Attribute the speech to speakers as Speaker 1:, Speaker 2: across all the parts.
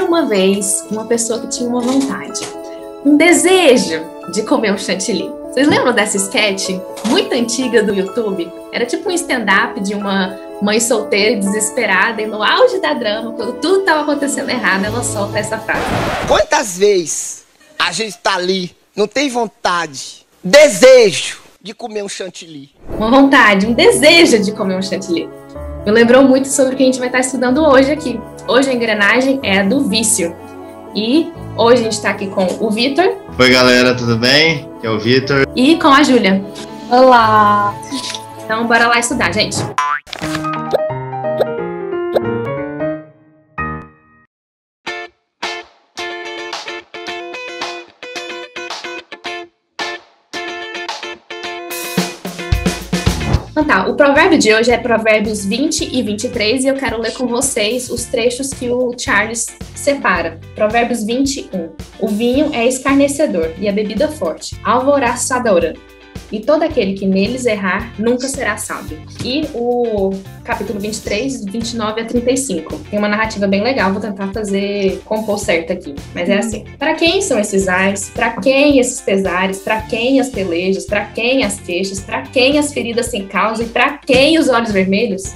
Speaker 1: uma vez uma pessoa que tinha uma vontade, um desejo de comer um chantilly. Vocês lembram dessa sketch muito antiga do YouTube? Era tipo um stand-up de uma mãe solteira e desesperada, e no auge da drama, quando tudo estava acontecendo errado, ela solta essa frase.
Speaker 2: Quantas vezes a gente tá ali, não tem vontade, desejo de comer um chantilly?
Speaker 1: Uma vontade, um desejo de comer um chantilly. Me lembrou muito sobre o que a gente vai estar estudando hoje aqui. Hoje a engrenagem é a do vício. E hoje a gente está aqui com o Vitor.
Speaker 3: Oi galera, tudo bem? Aqui é o Vitor.
Speaker 1: E com a Júlia.
Speaker 4: Olá!
Speaker 1: Então bora lá estudar, gente. Então tá, o provérbio de hoje é Provérbios 20 e 23 e eu quero ler com vocês os trechos que o Charles separa. Provérbios 21. O vinho é escarnecedor e a bebida forte, alvoroçadora. E todo aquele que neles errar nunca será sábio. E o capítulo 23, 29 a 35. Tem uma narrativa bem legal, vou tentar compor certo aqui. Mas é assim. Para quem são esses ais? Para quem esses pesares? Para quem as pelejas? Para quem as queixas? Para quem as feridas sem causa? E para quem os olhos vermelhos?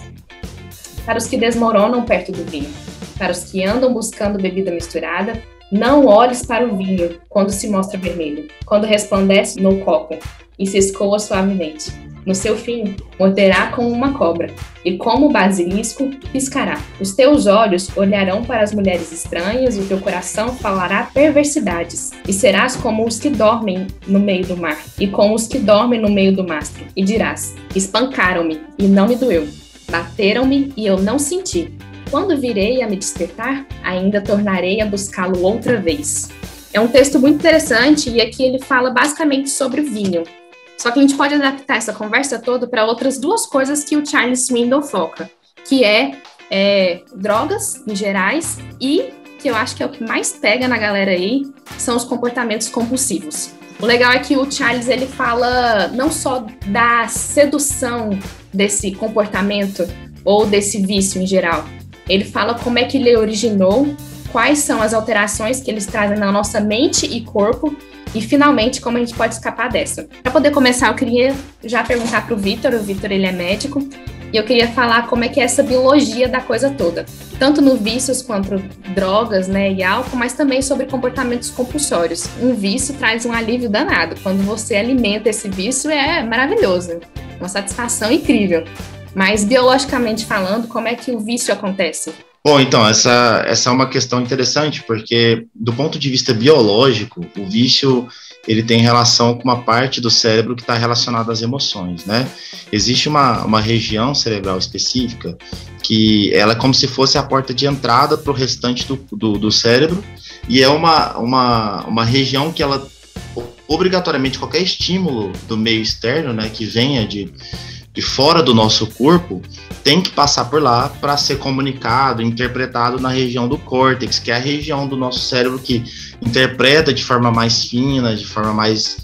Speaker 1: Para os que desmoronam perto do vinho. Para os que andam buscando bebida misturada, não olhes para o vinho quando se mostra vermelho, quando resplandece no copo e se escoa suavemente. No seu fim, morderá como uma cobra, e como o basilisco piscará. Os teus olhos olharão para as mulheres estranhas, e o teu coração falará perversidades. E serás como os que dormem no meio do mar, e como os que dormem no meio do mastro. E dirás: espancaram-me, e não me doeu. Bateram-me, e eu não senti. Quando virei a me despertar, ainda tornarei a buscá-lo outra vez. É um texto muito interessante, e aqui ele fala basicamente sobre o vinho. Só que a gente pode adaptar essa conversa toda para outras duas coisas que o Charles Swindoll foca, que é drogas em gerais e, que eu acho que é o que mais pega na galera aí, são os comportamentos compulsivos. O legal é que o Charles ele fala não só da sedução desse comportamento ou desse vício em geral, ele fala como é que ele originou, quais são as alterações que eles trazem na nossa mente e corpo, e, finalmente, como a gente pode escapar dessa. Para poder começar, eu queria já perguntar para o Vitor. O Vitor, ele é médico, e eu queria falar como é que é essa biologia da coisa toda. Tanto no vícios quanto drogas, né, e álcool, mas também sobre comportamentos compulsórios. Um vício traz um alívio danado. Quando você alimenta esse vício, é maravilhoso. Uma satisfação incrível. Mas, biologicamente falando, como é que o vício acontece?
Speaker 3: Bom, então, essa é uma questão interessante, porque do ponto de vista biológico, o vício ele tem relação com uma parte do cérebro que está relacionada às emoções, né? Existe uma região cerebral específica que ela é como se fosse a porta de entrada para o restante do cérebro, e é uma região que ela, obrigatoriamente, qualquer estímulo do meio externo, né, que venha de fora do nosso corpo, tem que passar por lá para ser comunicado, interpretado na região do córtex, que é a região do nosso cérebro que interpreta de forma mais fina, de forma mais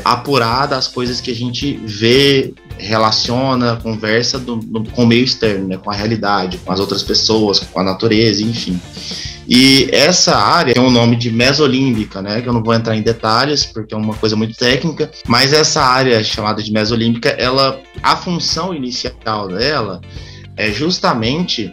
Speaker 3: apurada as coisas que a gente vê, relaciona, conversa com o meio externo, né, com a realidade, com as outras pessoas, com a natureza, enfim. E essa área tem o nome de mesolímbica, né, que eu não vou entrar em detalhes, porque é uma coisa muito técnica, mas essa área chamada de mesolímbica, a função inicial dela é justamente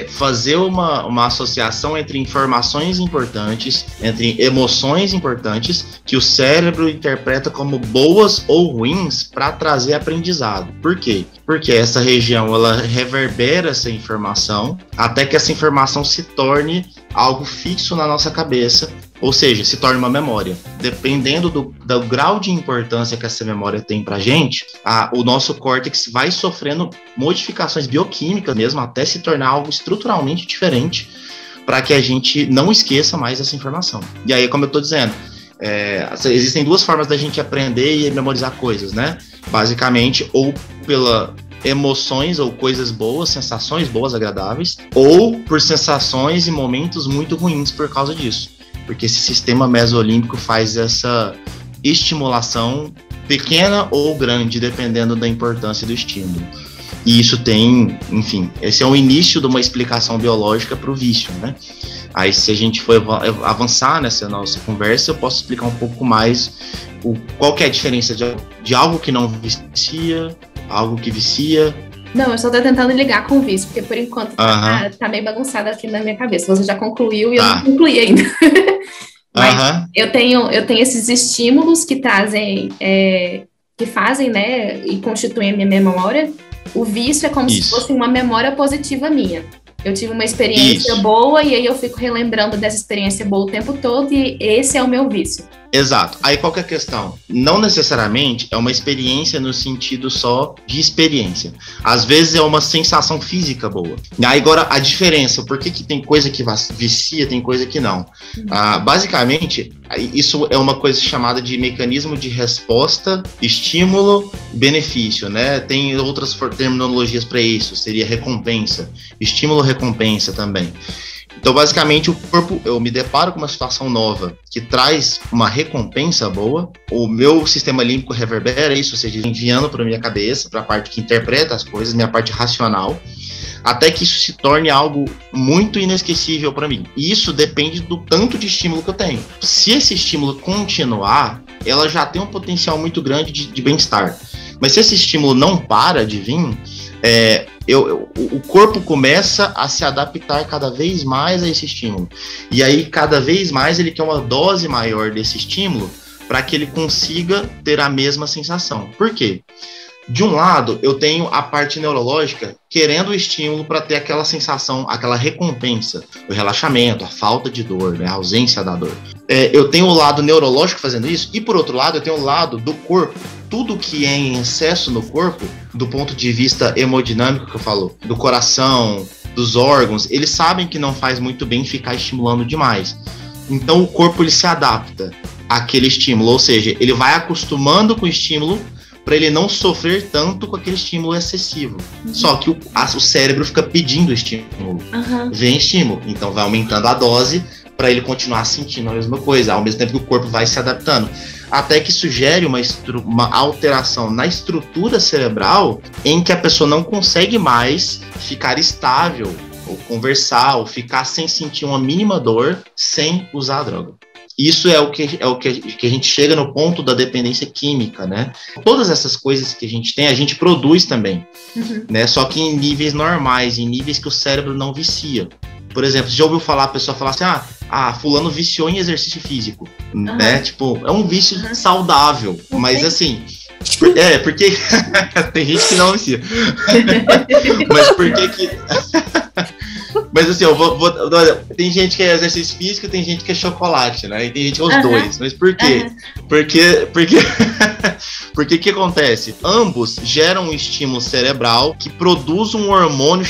Speaker 3: fazer uma associação entre informações importantes, entre emoções importantes, que o cérebro interpreta como boas ou ruins para trazer aprendizado. Por quê? Porque essa região ela reverbera essa informação até que essa informação se torne algo fixo na nossa cabeça, ou seja, se torne uma memória. Dependendo do grau de importância que essa memória tem pra gente, o nosso córtex vai sofrendo modificações bioquímicas mesmo, até se tornar algo estruturalmente diferente, para que a gente não esqueça mais essa informação. E aí, como eu tô dizendo, existem duas formas da gente aprender e memorizar coisas, né? Basicamente, ou pela emoções ou coisas boas, sensações boas, agradáveis, ou por sensações e momentos muito ruins por causa disso. Porque esse sistema mesolímbico faz essa estimulação pequena ou grande, dependendo da importância do estímulo. E isso tem, enfim, esse é o início de uma explicação biológica para o vício, né? Aí, se a gente for avançar nessa nossa conversa, eu posso explicar um pouco mais qual que é a diferença de algo que não vicia, algo que vicia.
Speaker 1: Não, eu só tô tentando ligar com o vício, porque por enquanto tá meio bagunçado aqui na minha cabeça. Você já concluiu e eu não concluí ainda. Mas eu tenho esses estímulos que trazem, que fazem, né, e constituem a minha memória. O vício é como se fosse uma memória positiva minha. Eu tive uma experiência boa e aí eu fico relembrando dessa experiência boa o tempo todo e esse é o meu vício.
Speaker 3: Exato. Aí qual que é a questão? Não necessariamente é uma experiência no sentido só de experiência. Às vezes é uma sensação física boa. Aí agora a diferença, por que tem coisa que vicia, tem coisa que não? Basicamente, isso é uma coisa chamada de mecanismo de resposta, estímulo, benefício, né? Tem outras terminologias para isso, seria recompensa, estímulo, recompensa também. Então, basicamente, o corpo, eu me deparo com uma situação nova que traz uma recompensa boa, o meu sistema límbico reverbera isso, ou seja, enviando para a minha cabeça, para a parte que interpreta as coisas, minha parte racional, até que isso se torne algo muito inesquecível para mim. E isso depende do tanto de estímulo que eu tenho. Se esse estímulo continuar, ela já tem um potencial muito grande de bem-estar. Mas se esse estímulo não para de vir, o corpo começa a se adaptar cada vez mais a esse estímulo. E aí, cada vez mais, ele quer uma dose maior desse estímulo para que ele consiga ter a mesma sensação. Por quê? De um lado, eu tenho a parte neurológica querendo o estímulo para ter aquela sensação, aquela recompensa, o relaxamento, a falta de dor, né, a ausência da dor. Eu tenho o lado neurológico fazendo isso, e por outro lado, eu tenho o lado do corpo. Tudo que é em excesso no corpo, do ponto de vista hemodinâmico que eu falo, do coração, dos órgãos, eles sabem que não faz muito bem ficar estimulando demais. Então o corpo ele se adapta àquele estímulo, ou seja, ele vai acostumando com o estímulo para ele não sofrer tanto com aquele estímulo excessivo. Só que o cérebro fica pedindo estímulo. Vem estímulo, então vai aumentando a dose para ele continuar sentindo a mesma coisa, ao mesmo tempo que o corpo vai se adaptando. Até que isso gere uma alteração na estrutura cerebral em que a pessoa não consegue mais ficar estável, ou conversar, ou ficar sem sentir uma mínima dor sem usar a droga. Isso é o que a gente chega no ponto da dependência química, né? Todas essas coisas que a gente tem, a gente produz também, né? Só que em níveis normais, em níveis que o cérebro não vicia. Por exemplo, você já ouviu falar, a pessoa falar assim, fulano viciou em exercício físico, né? Tipo, é um vício saudável, mas assim... porque tem gente que não vicia. Mas por que Mas assim, tem gente que é exercício físico e tem gente que é chocolate, né? E tem gente que é os dois. Mas por quê? Porque que acontece? Ambos geram um estímulo cerebral que produz um hormônio,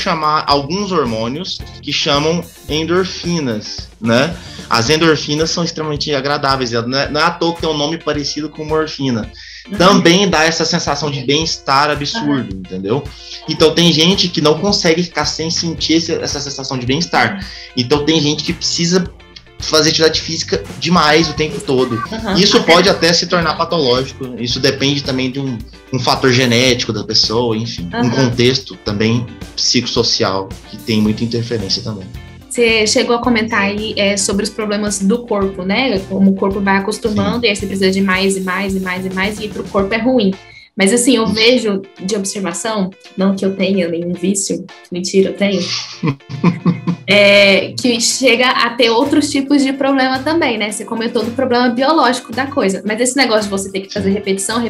Speaker 3: alguns hormônios que chamam endorfinas, né? As endorfinas são extremamente agradáveis. Não é à toa que tem um nome parecido com morfina. Também dá essa sensação de bem-estar absurdo, entendeu? Então tem gente que não consegue ficar sem sentir essa sensação de bem-estar. Então tem gente que precisa fazer atividade física demais o tempo todo. Isso pode até se tornar patológico. Isso depende também de um fator genético da pessoa, enfim. Um contexto também psicossocial que tem muita interferência também.
Speaker 1: Você chegou a comentar aí sobre os problemas do corpo, né? Como o corpo vai acostumando, e aí você precisa de mais e mais e mais e mais, e para o corpo é ruim. Mas assim, eu vejo de observação, não que eu tenha nenhum vício, mentira, eu tenho, que chega a ter outros tipos de problema também, né? Você comentou do problema biológico da coisa, mas esse negócio de você ter que fazer repetição,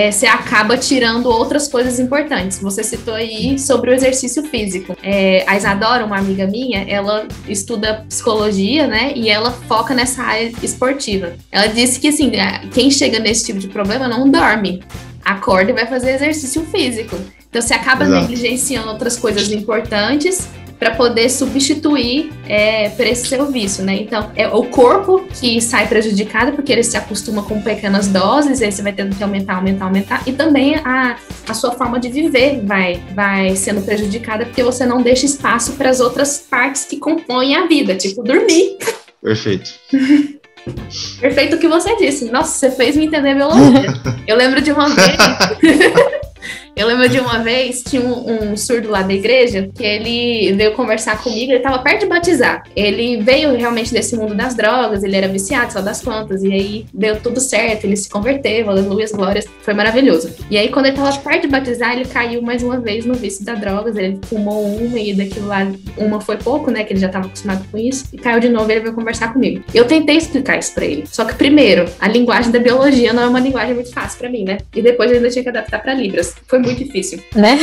Speaker 1: você acaba tirando outras coisas importantes. Você citou aí sobre o exercício físico. A Isadora, uma amiga minha, ela estuda psicologia, né? E ela foca nessa área esportiva. Ela disse que, assim, quem chega nesse tipo de problema não dorme. Acorda e vai fazer exercício físico. Então, você acaba negligenciando outras coisas importantes para poder substituir para esse seu vício, né? Então, é o corpo que sai prejudicado porque ele se acostuma com pequenas doses, aí você vai tendo que aumentar, e também a sua forma de viver vai sendo prejudicada porque você não deixa espaço para as outras partes que compõem a vida, tipo dormir.
Speaker 3: Perfeito.
Speaker 1: Perfeito o que você disse. Nossa, você fez me entender biologia. Eu lembro de uma vez Eu lembro de uma vez, tinha um surdo lá da igreja, que ele veio conversar comigo, ele tava perto de batizar. Ele veio realmente desse mundo das drogas, ele era viciado, só das contas, e aí deu tudo certo, ele se converteu, aleluia, glórias, foi maravilhoso. E aí, quando ele tava perto de batizar, ele caiu mais uma vez no vício das drogas, ele fumou uma e daquilo lá, uma foi pouco, né, que ele já tava acostumado com isso, e caiu de novo e ele veio conversar comigo. Eu tentei explicar isso pra ele, só que primeiro, a linguagem da biologia não é uma linguagem muito fácil pra mim, né, e depois eu ainda tinha que adaptar pra Libras. Foi muito difícil.
Speaker 4: Né?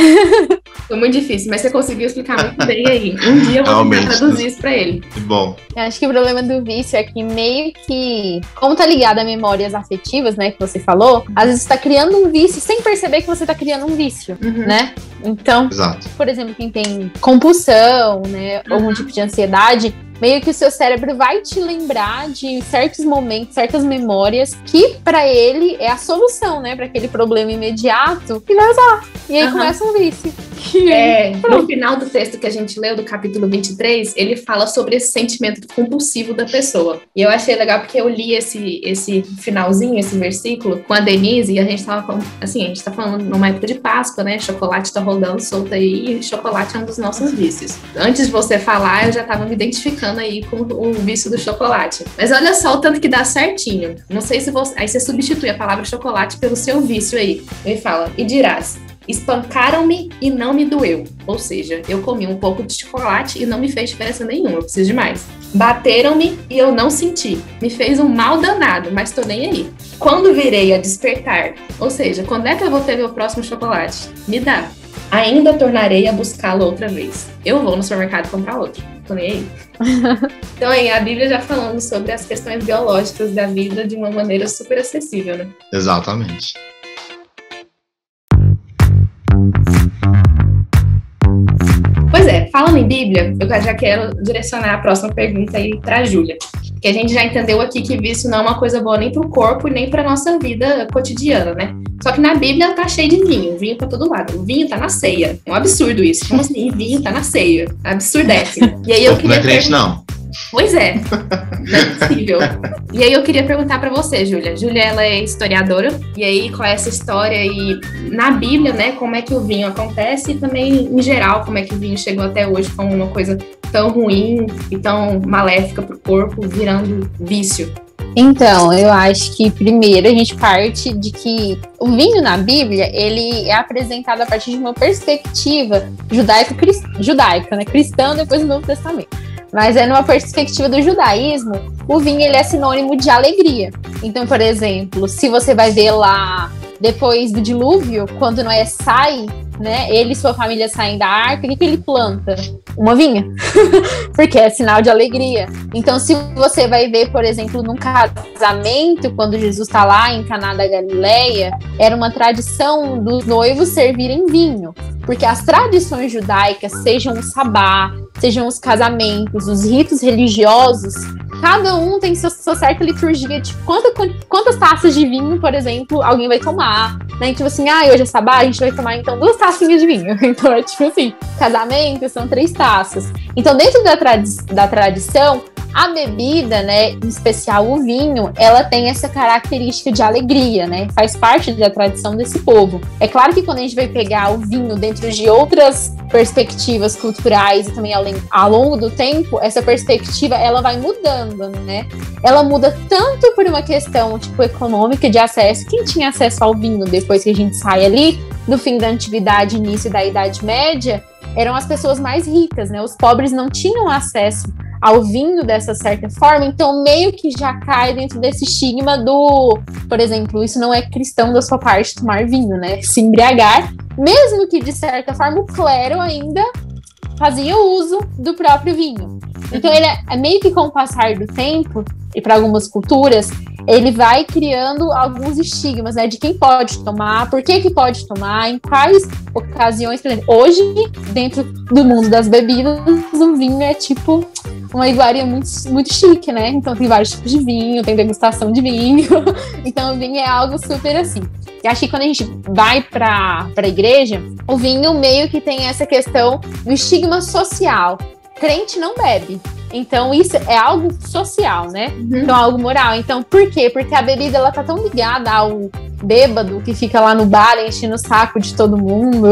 Speaker 1: Foi muito difícil, mas você conseguiu explicar muito bem aí. Um dia eu vou tentar traduzir isso pra ele.
Speaker 3: Bom.
Speaker 4: Eu acho que o problema do vício é que meio que, como tá ligado a memórias afetivas, né, que você falou, às vezes você tá criando um vício sem perceber que você tá criando um vício, né? Então,
Speaker 3: exato.
Speaker 4: Por exemplo, quem tem compulsão, né, algum tipo de ansiedade, meio que o seu cérebro vai te lembrar de certos momentos, certas memórias que pra ele é a solução, né, pra aquele problema imediato e vai usar. E aí começa um vício.
Speaker 1: No final do texto que a gente leu, do capítulo 23, ele fala sobre esse sentimento compulsivo da pessoa. E eu achei legal porque eu li esse finalzinho, esse versículo, com a Denise, e a gente tava, assim, a gente tá falando numa época de Páscoa, né? Chocolate tá rolando solto aí, e chocolate é um dos nossos vícios. Antes de você falar, eu já tava me identificando aí com o vício do chocolate. Mas olha só o tanto que dá certinho. Não sei se você... Aí você substitui a palavra chocolate pelo seu vício aí. Ele fala, e dirás... Espancaram-me e não me doeu. Ou seja, eu comi um pouco de chocolate e não me fez diferença nenhuma, eu preciso de mais. Bateram-me e eu não senti. Me fez um mal danado, mas tô nem aí. Quando virei a despertar, ou seja, quando é que eu vou ter meu próximo chocolate? Me dá. Ainda tornarei a buscá-lo outra vez. Eu vou no supermercado comprar outro. Tô nem aí. Então aí, a Bíblia já falando sobre as questões biológicas da vida de uma maneira super acessível, né?
Speaker 3: Exatamente.
Speaker 1: Pois é, falando em Bíblia, eu já quero direcionar a próxima pergunta aí para a Júlia. Que a gente já entendeu aqui que vício não é uma coisa boa nem para o corpo e nem para nossa vida cotidiana, né? Só que na Bíblia tá cheio de vinho para todo lado. O vinho tá na ceia. É um absurdo isso. Como assim? Vinho tá na ceia. Absurdéssimo. E aí eu queria
Speaker 3: não é crente, não.
Speaker 1: Pois é, não é possível. E aí eu queria perguntar para você, Júlia. Júlia, ela é historiadora, e aí qual é essa história e na Bíblia, né, como é que o vinho acontece e também, em geral, como é que o vinho chegou até hoje como uma coisa tão ruim e tão maléfica pro corpo, virando vício?
Speaker 4: Então, eu acho que primeiro a gente parte de que o vinho na Bíblia, ele é apresentado a partir de uma perspectiva judaica, né, cristã depois do Novo Testamento. Mas numa perspectiva do judaísmo, o vinho ele é sinônimo de alegria. Então, por exemplo, se você vai ver lá depois do dilúvio, quando Noé sai, né, ele e sua família saem da arca, o que ele planta? Uma vinha, porque é sinal de alegria. Então, se você vai ver, por exemplo, num casamento, quando Jesus está lá em Caná da Galileia, era uma tradição dos noivos servirem vinho, porque as tradições judaicas, sejam o sabá, sejam os casamentos, os ritos religiosos, cada um tem sua certa liturgia de quantas taças de vinho, por exemplo, alguém vai tomar, né? Tipo assim, hoje é sabá, a gente vai tomar então 2 tacinhas de vinho. Então é tipo assim, casamento são 3 taças. Então dentro da tradição, a bebida, né, em especial o vinho, ela tem essa característica de alegria, né? Faz parte da tradição desse povo. É claro que quando a gente vai pegar o vinho dentro de outras perspectivas culturais e também ao longo do tempo, essa perspectiva, ela vai mudando, né? Ela muda tanto por uma questão, tipo, econômica de acesso. Quem tinha acesso ao vinho depois que a gente sai ali, no fim da antiguidade, início da Idade Média, eram as pessoas mais ricas, né? Os pobres não tinham acesso ao vinho dessa certa forma, então meio que já cai dentro desse estigma do, por exemplo, isso não é cristão da sua parte tomar vinho, né? Se embriagar, mesmo que de certa forma o clero ainda fazia uso do próprio vinho. Então ele é meio que com o passar do tempo, e para algumas culturas, ele vai criando alguns estigmas, né, de quem pode tomar, por que pode tomar, em quais ocasiões. Por exemplo, hoje, dentro do mundo das bebidas, o vinho é tipo uma iguaria muito, muito chique, né? Então tem vários tipos de vinho, tem degustação de vinho. Então o vinho é algo super assim. E acho que quando a gente vai para a igreja, o vinho meio que tem essa questão do estigma social. Crente não bebe. Então, isso é algo social, né? Então, algo moral. Então, por quê? Porque a bebida, ela tá tão ligada bêbado que fica lá no bar enchendo o saco de todo mundo,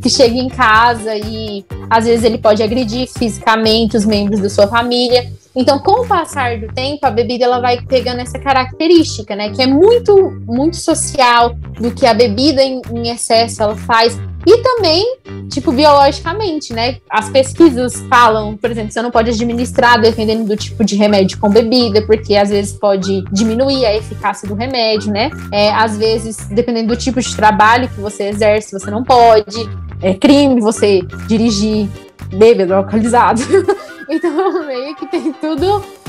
Speaker 4: que chega em casa e às vezes ele pode agredir fisicamente os membros da sua família. Então, com o passar do tempo, a bebida ela vai pegando essa característica, né? Que é muito, muito social, do que a bebida em excesso ela faz. E também, tipo, biologicamente, né? As pesquisas falam, por exemplo, você não pode administrar dependendo do tipo de remédio com bebida, porque às vezes pode diminuir a eficácia do remédio, né? Às vezes, dependendo do tipo de trabalho que você exerce, você não pode. É crime você dirigir bêbado, alcoolizado. Então, meio que tem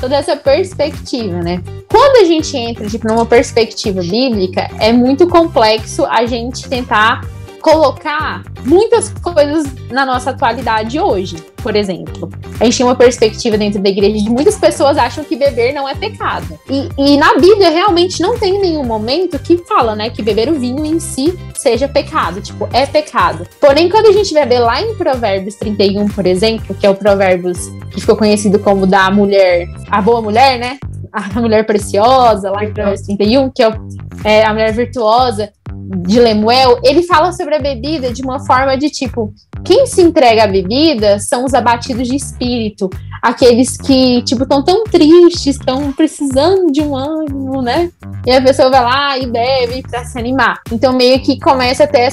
Speaker 4: toda essa perspectiva, né? Quando a gente entra, tipo, numa perspectiva bíblica, é muito complexo a gente tentar colocar muitas coisas na nossa atualidade hoje. Por exemplo, a gente tem uma perspectiva dentro da igreja de muitas pessoas acham que beber não é pecado. E na Bíblia realmente não tem nenhum momento que fala, né, que beber o vinho em si seja pecado, tipo, é pecado. Porém, quando a gente vai ver lá em Provérbios 31, por exemplo, que é o Provérbios que ficou conhecido como da mulher, a boa mulher, né? A mulher preciosa, lá em Provérbios 31, que é a mulher virtuosa, de Lemuel, ele fala sobre a bebida de uma forma de tipo, quem se entrega à bebida são os abatidos de espírito, aqueles que, tipo, estão tão tristes, estão precisando de um ânimo, né? E a pessoa vai lá e bebe pra se animar. Então, meio que começa a ter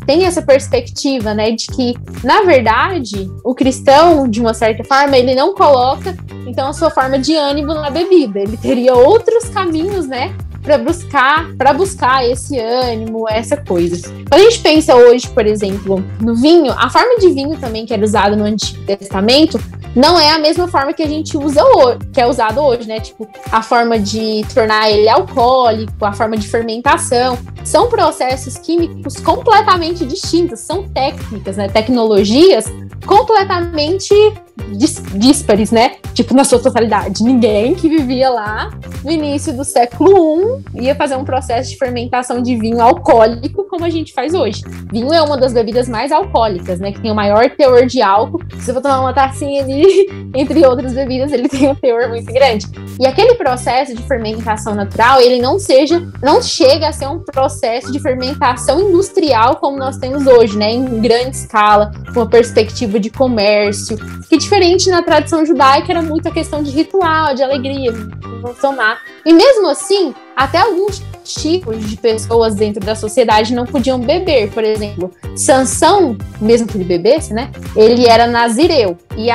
Speaker 4: tem essa perspectiva, né, de que, na verdade, o cristão, de uma certa forma, ele não coloca, então, a sua forma de ânimo na bebida. Ele teria outros caminhos, né, para buscar esse ânimo, essa coisa. Quando a gente pensa hoje, por exemplo, no vinho, a forma de vinho também que era usada no Antigo Testamento não é a mesma forma que a gente usa hoje, que é usado hoje, né? Tipo, a forma de tornar ele alcoólico, a forma de fermentação, são processos químicos completamente distintos, são técnicas, né? Tecnologias completamente díspares, né? Tipo, na sua totalidade. Ninguém que vivia lá no início do século I ia fazer um processo de fermentação de vinho alcoólico como a gente faz hoje. Vinho é uma das bebidas mais alcoólicas, né? Que tem o maior teor de álcool. Se você for tomar uma tacinha ali, entre outras bebidas, ele tem um teor muito grande. E aquele processo de fermentação natural, ele não chega a ser um processo de fermentação industrial como nós temos hoje, né? Em grande escala, com uma perspectiva de comércio, que diferente na tradição judaica era muito a questão de ritual, de alegria, tomar. E mesmo assim, até alguns tipos de pessoas dentro da sociedade não podiam beber. Por exemplo, Sansão, mesmo que ele bebesse, né? Ele era nazireu. E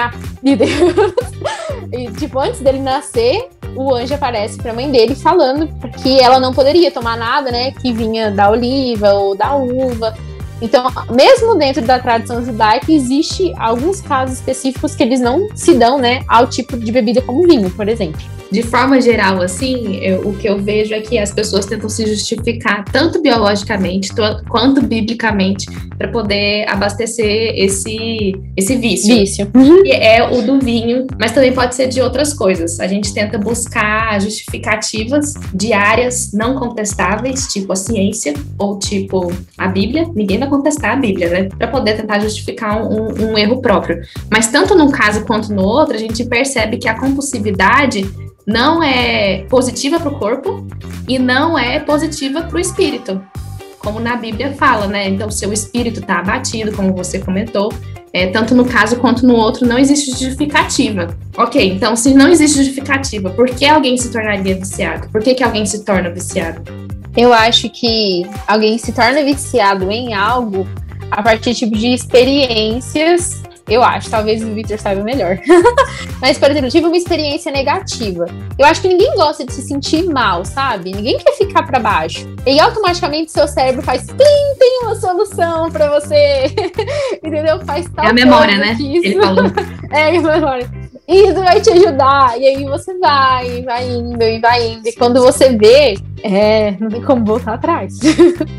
Speaker 4: tipo, antes dele nascer, o anjo aparece para a mãe dele falando que ela não poderia tomar nada, né? Que vinha da oliva ou da uva. Então, mesmo dentro da tradição judaica, existe alguns casos específicos que eles não se dão, né, ao tipo de bebida como vinho, por exemplo.
Speaker 1: De forma geral, assim, o que eu vejo é que as pessoas tentam se justificar tanto biologicamente quanto biblicamente para poder abastecer esse vício. Que é o do vinho, mas também pode ser de outras coisas. A gente tenta buscar justificativas diárias não contestáveis, tipo a ciência ou tipo a Bíblia. Ninguém vai contestar a Bíblia, né? Para poder tentar justificar um erro próprio. Mas tanto num caso quanto no outro, a gente percebe que a compulsividade não é positiva para o corpo e não é positiva para o espírito, como na Bíblia fala, né? Então, seu espírito está abatido, como você comentou, tanto no caso quanto no outro, não existe justificativa. Ok, então, se não existe justificativa, por que alguém se tornaria viciado? Por que alguém se torna viciado?
Speaker 4: Eu acho que alguém se torna viciado em algo a partir tipo, de experiências. Eu acho, talvez o Victor saiba melhor. Mas, por exemplo, eu tive uma experiência negativa. Eu acho que ninguém gosta de se sentir mal, sabe? Ninguém quer ficar pra baixo. E automaticamente seu cérebro faz, tem uma solução pra você. Entendeu? Faz tal coisa.
Speaker 1: É a memória, né? Ele falou.
Speaker 4: É a memória. Isso vai te ajudar. E aí você vai indo. E quando você vê, não tem como voltar atrás.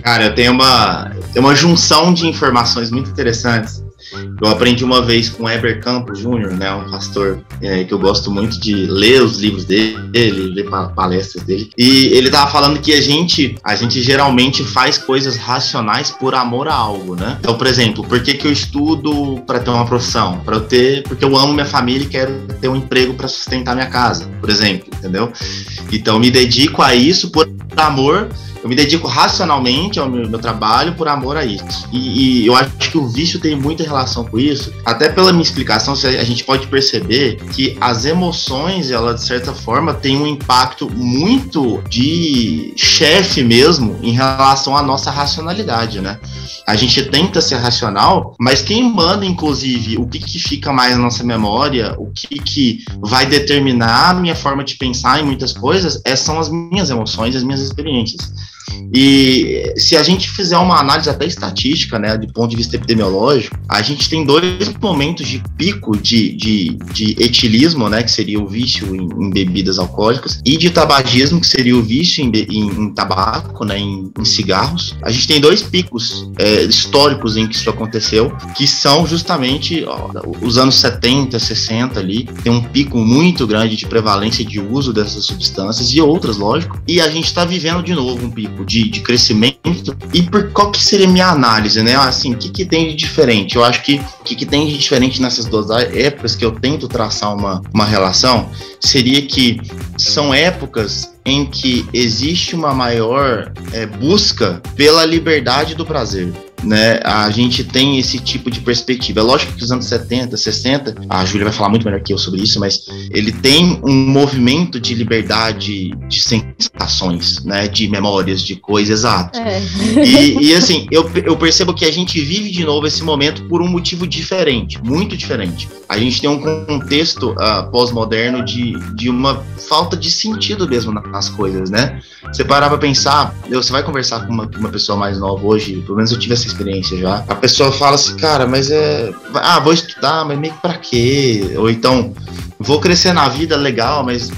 Speaker 3: Cara, eu tenho uma junção de informações muito interessantes. Eu aprendi uma vez com o Heber Campos Jr., né, um pastor que eu gosto muito de ler os livros dele, ler palestras dele, e ele tava falando que a gente geralmente faz coisas racionais por amor a algo, né? Então, por exemplo, por que eu estudo para ter uma profissão? Porque eu amo minha família e quero ter um emprego para sustentar minha casa, por exemplo, entendeu? Então, me dedico a isso por amor. Eu me dedico racionalmente ao meu trabalho por amor a isso. E eu acho que o vício tem muita relação com isso. Até pela minha explicação, a gente pode perceber que as emoções, ela de certa forma, tem um impacto muito de chefe mesmo em relação à nossa racionalidade, né? A gente tenta ser racional, mas quem manda, inclusive, o que fica mais na nossa memória, o que vai determinar a minha forma de pensar em muitas coisas, são as minhas emoções, as minhas experiências. E se a gente fizer uma análise até estatística, né, de ponto de vista epidemiológico, a gente tem 2 momentos de pico de etilismo, né, que seria o vício em bebidas alcoólicas, e de tabagismo, que seria o vício em tabaco, né, em cigarros. A gente tem 2 picos históricos em que isso aconteceu, que são justamente os anos 70, 60 ali, tem um pico muito grande de prevalência de uso dessas substâncias e outras, lógico, e a gente está vivendo de novo um pico de crescimento. E por qual que seria a minha análise, né? Assim, o que tem de diferente? Eu acho que o que tem de diferente nessas 2 épocas que eu tento traçar uma relação seria que são épocas em que existe uma maior busca pela liberdade do prazer, né? A gente tem esse tipo de perspectiva. É lógico que os anos 70, 60, a Júlia vai falar muito melhor que eu sobre isso, mas ele tem um movimento de liberdade de sensações, né? De memórias, de coisas, exato. E assim, eu percebo que a gente vive de novo esse momento por um motivo diferente, muito diferente. A gente tem um contexto pós-moderno de uma falta de sentido mesmo nas coisas, né? Você parar pra pensar, você vai conversar com uma pessoa mais nova hoje, pelo menos eu tive essa experiência já, a pessoa fala assim, cara, mas vou estudar, mas meio que pra quê? Ou então, vou crescer na vida, legal, mas,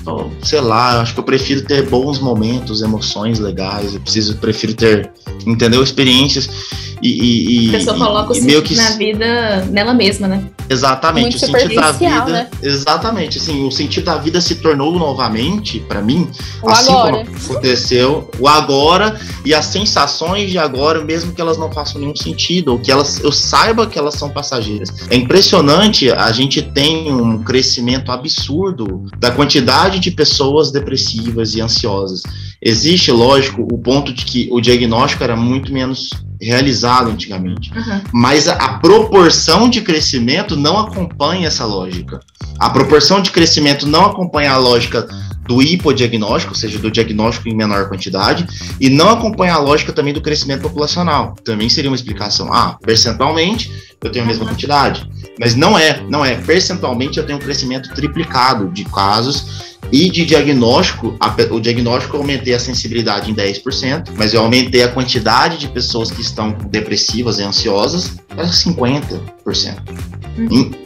Speaker 3: sei lá, eu acho que eu prefiro ter bons momentos, emoções legais, prefiro ter, entendeu, experiências
Speaker 1: a pessoa coloca o sentido na vida nela mesma, né?
Speaker 3: Exatamente,
Speaker 4: muito
Speaker 3: o sentido da vida,
Speaker 4: né?
Speaker 3: Exatamente, assim, o sentido da vida se tornou novamente, pra mim,
Speaker 4: o
Speaker 3: assim
Speaker 4: agora.
Speaker 3: Como aconteceu, o agora e as sensações de agora, mesmo que elas não façam nenhum sentido, ou que eu saiba que elas são passageiras. É impressionante, a gente tem um crescimento absurdo da quantidade de pessoas depressivas e ansiosas. Existe, lógico, o ponto de que o diagnóstico era muito menos realizado antigamente, mas a proporção de crescimento não acompanha essa lógica. A proporção de crescimento não acompanha a lógica do hipodiagnóstico, ou seja, do diagnóstico em menor quantidade, e não acompanha a lógica também do crescimento populacional. Também seria uma explicação. Percentualmente eu tenho a mesma quantidade, mas não é. Percentualmente eu tenho um crescimento triplicado de casos. E de diagnóstico, o diagnóstico eu aumentei a sensibilidade em 10%, mas eu aumentei a quantidade de pessoas que estão depressivas e ansiosas para 50%.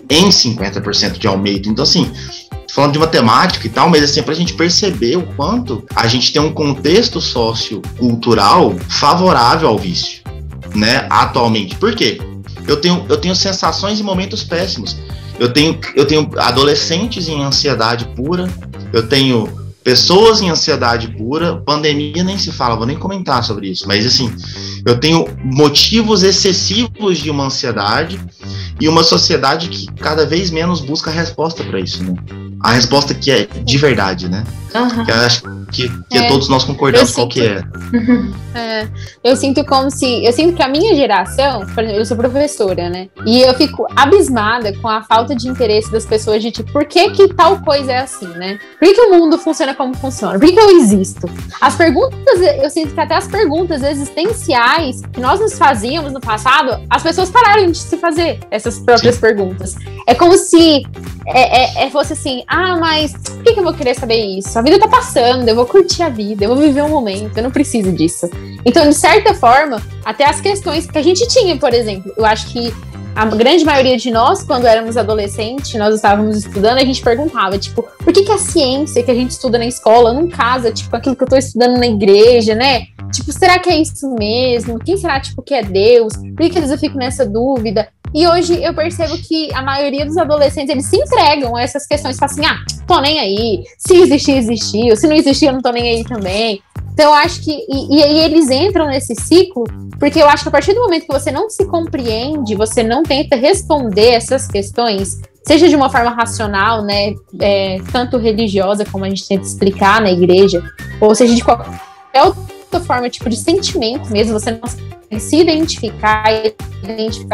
Speaker 3: Em 50% de aumento. Então, assim, falando de matemática e tal, mas assim, pra gente perceber o quanto a gente tem um contexto sociocultural favorável ao vício, né, atualmente. Por quê? Eu tenho sensações e momentos péssimos. Eu tenho adolescentes em ansiedade pura, eu tenho pessoas em ansiedade pura, pandemia nem se fala, vou nem comentar sobre isso, mas assim, eu tenho motivos excessivos de uma ansiedade e uma sociedade que cada vez menos busca a resposta para isso, né? A resposta que é de verdade, né? Que eu acho que todos nós concordamos qual que é.
Speaker 4: Eu sinto que a minha geração, por exemplo, eu sou professora, né? E eu fico abismada com a falta de interesse das pessoas de tipo, por que tal coisa é assim, né? Por que o mundo funciona como funciona? Por que eu existo? As perguntas, eu sinto que até as perguntas existenciais que nós nos fazíamos no passado, as pessoas pararam de se fazer essas próprias perguntas. É como se fosse assim, mas por que eu vou querer saber isso? A vida tá passando, eu vou curtir a vida, eu vou viver um momento, eu não preciso disso. Então, de certa forma, até as questões que a gente tinha, por exemplo, eu acho que a grande maioria de nós, quando éramos adolescentes, nós estávamos estudando, a gente perguntava, tipo, por que a ciência que a gente estuda na escola não casa, tipo, aquilo que eu tô estudando na igreja, né? Tipo, será que é isso mesmo? Quem será, tipo, que é Deus? Por que às vezes eu fico nessa dúvida? E hoje eu percebo que a maioria dos adolescentes, eles se entregam a essas questões, falam assim, tô nem aí, se existir, existiu, se não existir, eu não tô nem aí também. Então eu acho que, e eles entram nesse ciclo, porque eu acho que a partir do momento que você não se compreende, você não tenta responder essas questões, seja de uma forma racional, né, tanto religiosa, como a gente tenta explicar na igreja, ou seja de qualquer outra forma, tipo, de sentimento mesmo, você não consegue se identificar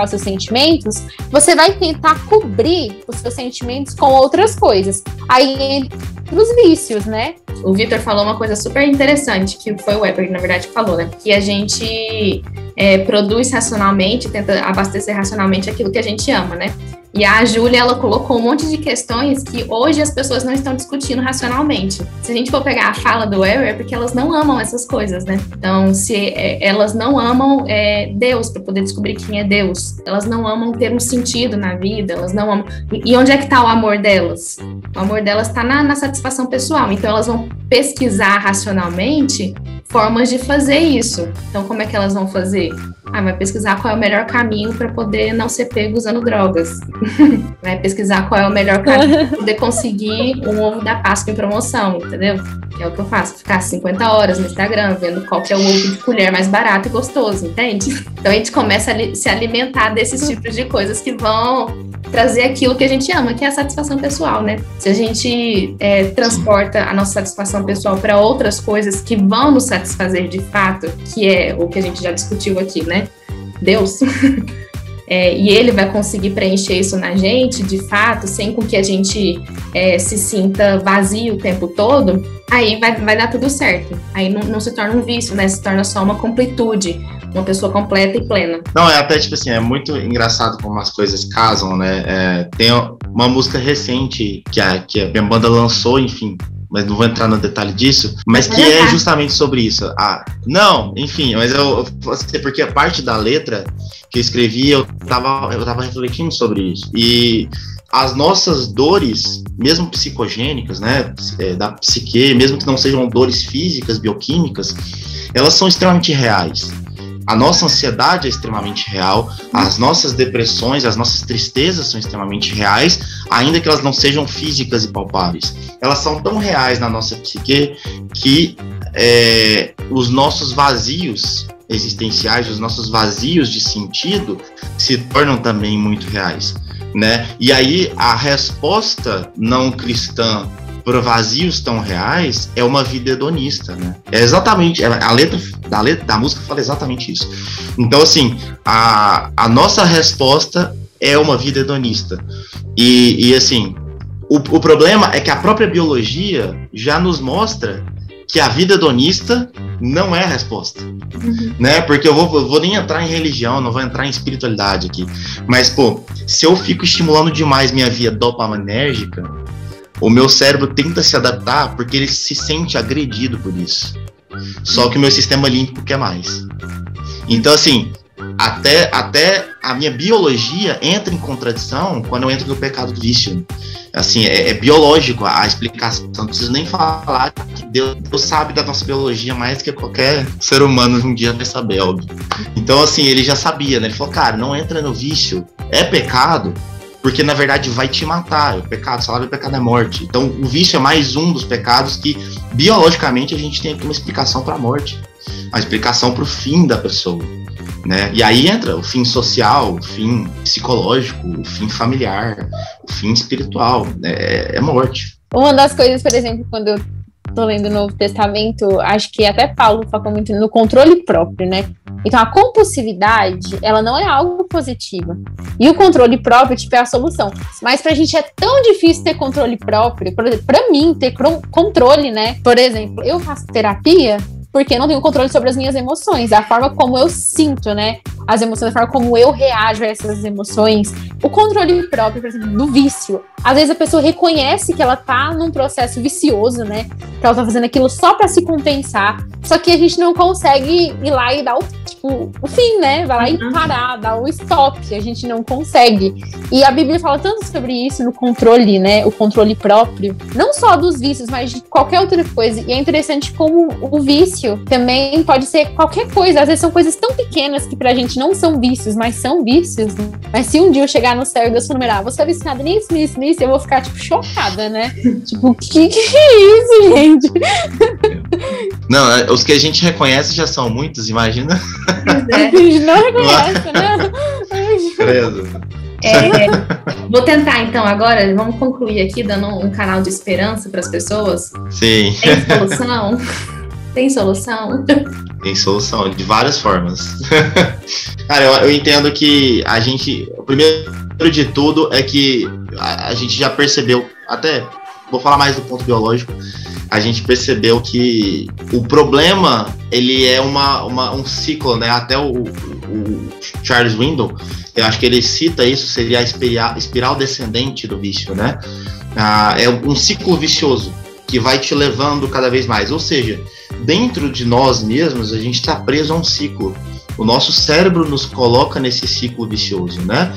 Speaker 4: os seus sentimentos, você vai tentar cobrir os seus sentimentos com outras coisas. Aí entra os vícios, né?
Speaker 1: O Vitor falou uma coisa super interessante, que foi o Weber, que na verdade falou, né? Que a gente produz racionalmente, tenta abastecer racionalmente aquilo que a gente ama, né? E a Júlia, ela colocou um monte de questões que hoje as pessoas não estão discutindo racionalmente. Se a gente for pegar a fala do Weber, é porque elas não amam essas coisas, né? Então, se elas não amam Deus, para poder descobrir quem é Deus. Elas não amam ter um sentido na vida, elas não amam... E onde é que está o amor delas? O amor delas está na satisfação pessoal. Então, elas vão pesquisar racionalmente formas de fazer isso. Então, como é que elas vão fazer? Vai pesquisar qual é o melhor caminho para poder não ser pego usando drogas. Vai pesquisar qual é o melhor caminho para poder conseguir um ovo da Páscoa em promoção, entendeu? Que é o que eu faço, ficar 50 horas no Instagram, vendo qual que é o ovo de colher mais barato e gostoso, entende? Então a gente começa a se alimentar desses tipos de coisas que vão trazer aquilo que a gente ama, que é a satisfação pessoal, né? Se a gente transporta a nossa satisfação pessoal para outras coisas que vão nos satisfazer de fato, que é o que a gente já discutiu aqui, né? Deus. E ele vai conseguir preencher isso na gente, de fato, sem com que a gente se sinta vazio o tempo todo, aí vai dar tudo certo. Aí não se torna um vício, né? Se torna só uma completude, uma pessoa completa e plena.
Speaker 3: Não, é até, tipo assim, é muito engraçado como as coisas casam, né? Tem uma música recente que a minha banda lançou, enfim, mas não vou entrar no detalhe disso, mas que é justamente sobre isso. Não, enfim, mas eu porque a parte da letra que eu escrevi, eu tava refletindo sobre isso. E as nossas dores, mesmo psicogênicas, né, da psique, mesmo que não sejam dores físicas, bioquímicas, elas são extremamente reais. A nossa ansiedade é extremamente real, as nossas depressões, as nossas tristezas são extremamente reais, ainda que elas não sejam físicas e palpáveis. Elas são tão reais na nossa psique que os nossos vazios existenciais, os nossos vazios de sentido se tornam também muito reais, né? E aí a resposta não cristã para vazios tão reais é uma vida hedonista, né? É exatamente, a letra da música fala exatamente isso. Então, assim, a nossa resposta é uma vida hedonista. E assim, o problema é que a própria biologia já nos mostra que a vida hedonista não é a resposta, né? Porque eu vou nem entrar em religião, não vou entrar em espiritualidade aqui, mas, se eu fico estimulando demais minha via dopaminérgica, o meu cérebro tenta se adaptar porque ele se sente agredido por isso. Só que o meu sistema límbico quer mais. Então, assim, até a minha biologia entra em contradição quando eu entro no pecado do vício. Assim, é biológico a explicação. Não preciso nem falar que Deus sabe da nossa biologia mais que qualquer ser humano um dia vai saber, óbvio. Então, assim, ele já sabia, né? Ele falou, cara, não entra no vício. É pecado, porque na verdade vai te matar. O pecado, o salário do pecado é morte. Então o vício é mais um dos pecados que biologicamente a gente tem aqui uma explicação para a morte, a explicação para o fim da pessoa, né? E aí entra o fim social, o fim psicológico, o fim familiar, o fim espiritual, né? É morte.
Speaker 4: Uma das coisas, por exemplo, quando eu tô lendo o Novo Testamento, acho que até Paulo foca muito no controle próprio, né? Então, a compulsividade, ela não é algo positivo. E o controle próprio, tipo, é a solução. Mas pra gente é tão difícil ter controle próprio. Por exemplo, pra mim, ter controle, né? Por exemplo, eu faço terapia porque eu não tenho controle sobre as minhas emoções, a forma como eu sinto, né? As emoções, a forma como eu reajo a essas emoções. O controle próprio, por exemplo, do vício. Às vezes a pessoa reconhece que ela tá num processo vicioso, né? Que ela tá fazendo aquilo só pra se compensar. Só que a gente não consegue ir lá e dar o fim, né? Vai lá e parar, dar o stop. A gente não consegue. E a Bíblia fala tanto sobre isso no controle, né? O controle próprio. Não só dos vícios, mas de qualquer outra coisa. E é interessante como o vício também pode ser qualquer coisa. Às vezes são coisas tão pequenas que pra gente não são vícios, mas são vícios. Mas se um dia eu chegar no céu e Deus numerar, você é viciado nisso, eu vou ficar, chocada, né? O que é isso, gente?
Speaker 3: Não, os que a gente reconhece já são muitos, imagina.
Speaker 4: A gente não reconhece, né?
Speaker 3: Credo.
Speaker 1: Vou tentar, então, agora, vamos concluir aqui, dando um canal de esperança para as pessoas.
Speaker 3: Sim.
Speaker 1: Tem solução? Tem solução?
Speaker 3: Tem solução, de várias formas. Cara, eu entendo que a gente... O primeiro de tudo é que a gente já percebeu, até vou falar mais do ponto biológico, a gente percebeu que o problema, ele é um ciclo, né? Até o Charles Window, eu acho que ele cita isso, seria a espiral descendente do vício, né? É um ciclo vicioso que vai te levando cada vez mais. Ou seja, dentro de nós mesmos, a gente está preso a um ciclo. O nosso cérebro nos coloca nesse ciclo vicioso, né?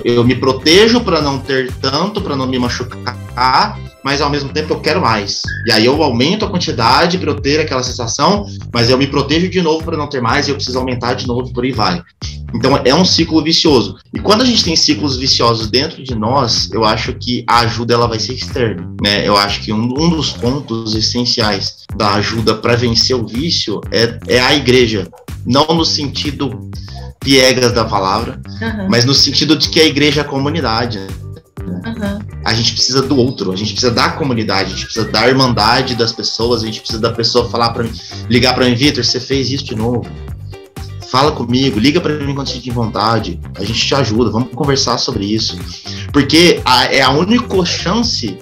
Speaker 3: Eu me protejo para não ter tanto, para não me machucar, mas ao mesmo tempo eu quero mais. E aí eu aumento a quantidade para eu ter aquela sensação, mas eu me protejo de novo para não ter mais e eu preciso aumentar de novo e por aí vai. Então é um ciclo vicioso. E quando a gente tem ciclos viciosos dentro de nós, eu acho que a ajuda ela vai ser externa, né? Eu acho que um dos pontos essenciais da ajuda para vencer o vício é a igreja. Não no sentido piegas da palavra, mas no sentido de que a igreja é a comunidade, né? A gente precisa do outro, a gente precisa da comunidade, a gente precisa da irmandade das pessoas, a gente precisa da pessoa falar para mim, ligar para mim, Vitor, você fez isso de novo, fala comigo, liga para mim quando você tiver vontade, a gente te ajuda, vamos conversar sobre isso, porque é a única chance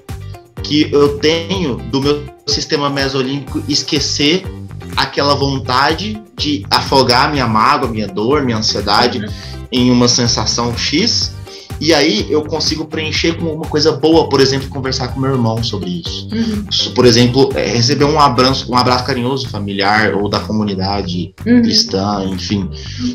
Speaker 3: que eu tenho do meu sistema mesolímbico esquecer aquela vontade de afogar minha mágoa, minha dor, minha ansiedade em uma sensação X. E aí eu consigo preencher com uma coisa boa, por exemplo, conversar com meu irmão sobre isso. Por exemplo, receber um abraço carinhoso familiar ou da comunidade cristã, enfim.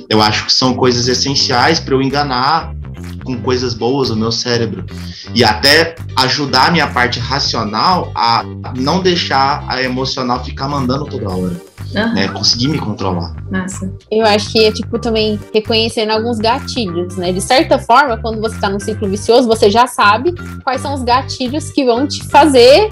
Speaker 3: Eu acho que são coisas essenciais para eu enganar com coisas boas o meu cérebro. E até ajudar a minha parte racional a não deixar a emocional ficar mandando toda hora. Né, conseguir me controlar.
Speaker 1: Massa.
Speaker 4: Eu acho que é tipo também reconhecendo alguns gatilhos, né? De certa forma, quando você tá num ciclo vicioso, você já sabe quais são os gatilhos que vão te fazer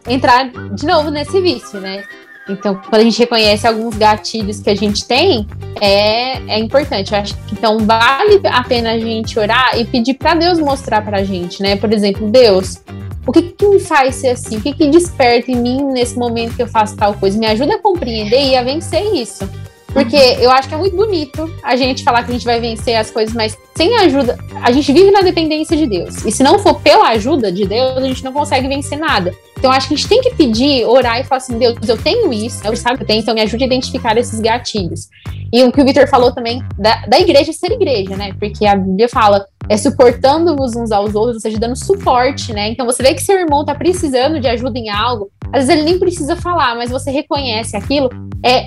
Speaker 4: entrar de novo nesse vício, né? Então, quando a gente reconhece alguns gatilhos que a gente tem, é importante. Eu acho que então vale a pena a gente orar e pedir para Deus mostrar pra gente, né? Por exemplo, Deus, o que me faz ser assim? O que desperta em mim nesse momento que eu faço tal coisa? Me ajuda a compreender e a vencer isso. Porque eu acho que é muito bonito a gente falar que a gente vai vencer as coisas, mas sem ajuda, a gente vive na dependência de Deus. E se não for pela ajuda de Deus, a gente não consegue vencer nada. Então, acho que a gente tem que pedir, orar e falar assim, Deus, eu tenho isso, eu sabe que eu tenho, então me ajude a identificar esses gatilhos. E o que o Vitor falou também da igreja ser igreja, né? Porque a Bíblia fala, suportando-vos uns aos outros, ou seja, dando suporte, né? Então, você vê que seu irmão tá precisando de ajuda em algo, às vezes ele nem precisa falar, mas você reconhece aquilo,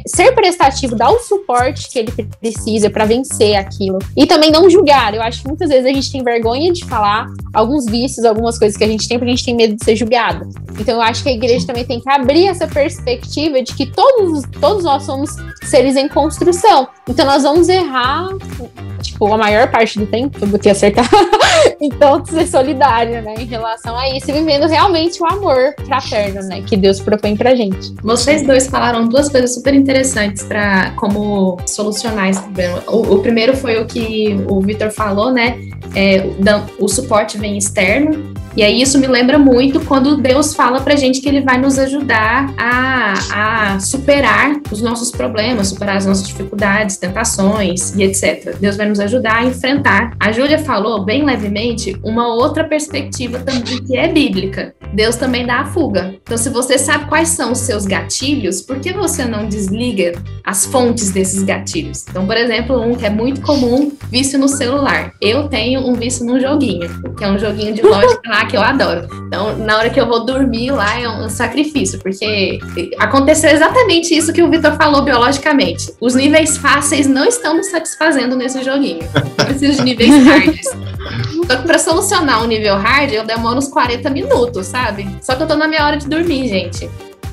Speaker 4: ser prestativo, dar o suporte que ele precisa para vencer aquilo. E também não julgar. Eu acho que muitas vezes a gente tem vergonha de falar alguns vícios, algumas coisas que a gente tem, porque a gente tem medo de ser julgado. Então eu acho que a igreja também tem que abrir essa perspectiva de que todos nós somos seres em construção. Então nós vamos errar, tipo, a maior parte do tempo, eu botei acertar. Então, ser solidário, né, em relação a isso, e vivendo realmente o amor fraterno, né, que Deus propõe pra gente.
Speaker 1: Vocês dois falaram duas coisas super interessantes para como solucionar esse problema. O primeiro foi o que o Vitor falou, né, o suporte vem externo, e aí isso me lembra muito quando Deus fala pra gente que ele vai nos ajudar a superar os nossos problemas, superar as nossas dificuldades, tentações e etc. Deus vai nos ajudar a enfrentar. A Júlia falou, bem levemente, uma outra perspectiva também que é bíblica. Deus também dá a fuga. Então, se você sabe quais são os seus gatilhos, por que você não desliga as fontes desses gatilhos? Então, por exemplo, um que é muito comum, vício no celular. Eu tenho um vício num joguinho, que é um joguinho de lógica lá que eu adoro. Então, na hora que eu vou dormir lá, é um sacrifício, porque aconteceu exatamente isso que o Vitor falou biologicamente. Os níveis fáceis não estão me satisfazendo nesse joguinho. Eu preciso de níveis hards. Só que pra solucionar um nível hard, eu demoro uns 40 minutos, sabe? Só que eu tô na minha hora de dormir, gente.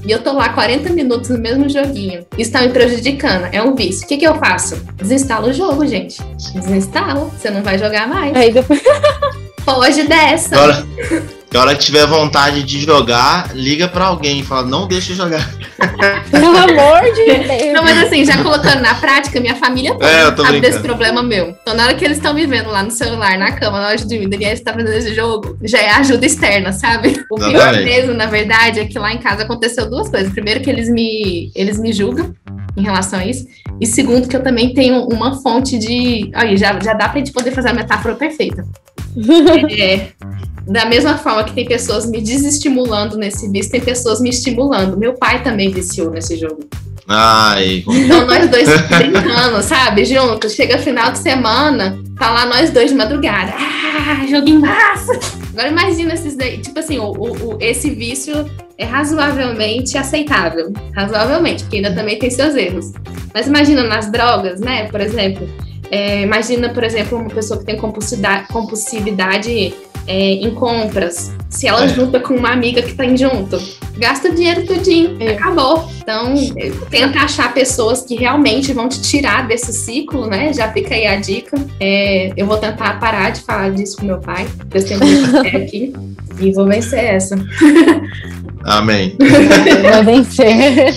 Speaker 1: E eu tô lá 40 minutos no mesmo joguinho. Isso tá me prejudicando. É um vício. O que eu faço? Desinstalo o jogo, gente. Desinstalo. Você não vai jogar mais.
Speaker 4: Aí depois...
Speaker 1: Foge dessa.
Speaker 3: Agora, Que a hora que tiver vontade de jogar, liga pra alguém e fala, não deixa eu jogar.
Speaker 4: Pelo amor de Deus.
Speaker 1: Não, mas assim, já colocando na prática, minha família toda sabe desse problema meu. Então, na hora que eles estão me vendo lá no celular, na cama, na hora de dormir, Daniel está fazendo esse jogo, já é ajuda externa, sabe? O pior mesmo, na verdade, é que lá em casa aconteceu duas coisas. Primeiro, que eles me julgam em relação a isso. E segundo, que eu também tenho uma fonte de... Olha, já dá pra gente poder fazer a metáfora perfeita. Da mesma forma que tem pessoas me desestimulando nesse vício, tem pessoas me estimulando. Meu pai também viciou nesse jogo. Então nós dois brincando, sabe? Juntos. Chega final de semana, tá lá nós dois de madrugada. Joguinho massa! Agora imagina esses daí. Tipo assim, esse vício é razoavelmente aceitável. Razoavelmente, porque ainda também tem seus erros. Mas imagina nas drogas, né? Por exemplo, imagina, por exemplo, uma pessoa que tem compulsividade em compras. Se ela junta com uma amiga que tá junto, gasta o dinheiro tudinho, acabou. Então, tenta achar pessoas que realmente vão te tirar desse ciclo, né? Já fica aí a dica. Eu vou tentar parar de falar disso com meu pai, porque eu tenho muito aqui, e vou vencer essa.
Speaker 3: Amém.
Speaker 4: Vou vencer.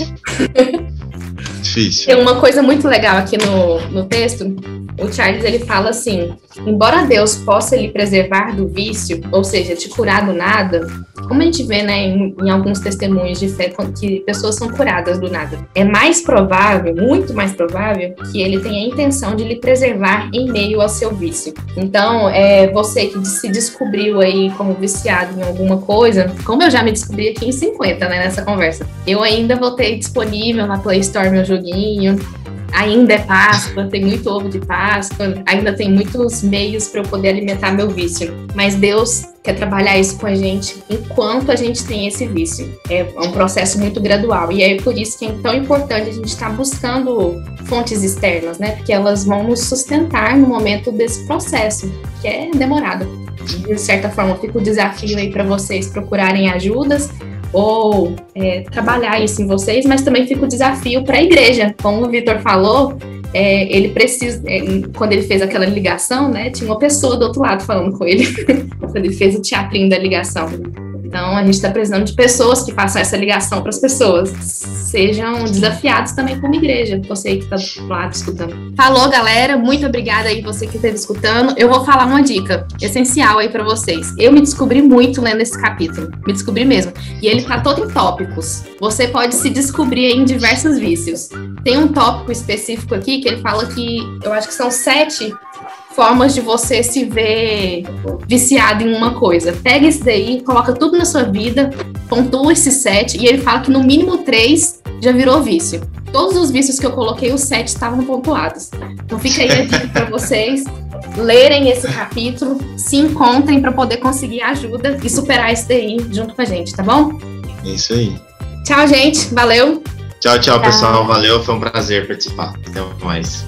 Speaker 3: Difícil.
Speaker 1: Tem uma coisa muito legal aqui no texto. O Charles, ele fala assim: embora Deus possa lhe preservar do vício, ou seja, te curar do nada, como a gente vê, né, em alguns testemunhos de fé, que pessoas são curadas do nada, é mais provável, muito mais provável, que ele tenha a intenção de lhe preservar em meio ao seu vício. Então, você que se descobriu aí como viciado em alguma coisa, como eu já me descobri aqui em 50, né, nessa conversa, eu ainda vou ter disponível na Play Store meu joguinho. Ainda é Páscoa, tem muito ovo de Páscoa, ainda tem muitos meios para eu poder alimentar meu vício. Mas Deus quer trabalhar isso com a gente enquanto a gente tem esse vício. É um processo muito gradual. E é por isso que é tão importante a gente estar buscando fontes externas, né? Porque elas vão nos sustentar no momento desse processo, que é demorado. De certa forma, fica o desafio aí para vocês procurarem ajudas, ou trabalhar isso em vocês, mas também fica o desafio para a igreja. Como o Vitor falou, ele precisa, quando ele fez aquela ligação, né, tinha uma pessoa do outro lado falando com ele, quando ele fez o teatrinho da ligação. Então, a gente está precisando de pessoas que façam essa ligação para as pessoas. Sejam desafiados também como igreja, você que está do lado escutando. Falou, galera. Muito obrigada aí você que esteve escutando. Eu vou falar uma dica essencial aí para vocês. Eu me descobri muito lendo esse capítulo. Me descobri mesmo. E ele tá todo em tópicos. Você pode se descobrir em diversos vícios. Tem um tópico específico aqui que ele fala que, eu acho que são 7 formas de você se ver viciado em uma coisa. Pega esse daí, coloca tudo na sua vida, pontua esses 7, e ele fala que no mínimo 3 já virou vício. Todos os vícios que eu coloquei, os 7 estavam pontuados. Então fica aí a dica para vocês lerem esse capítulo, se encontrem para poder conseguir ajuda e superar isso daí junto com a gente, tá bom?
Speaker 3: É isso aí.
Speaker 1: Tchau, gente. Valeu.
Speaker 3: Tchau, pessoal. Valeu. Foi um prazer participar. Até mais.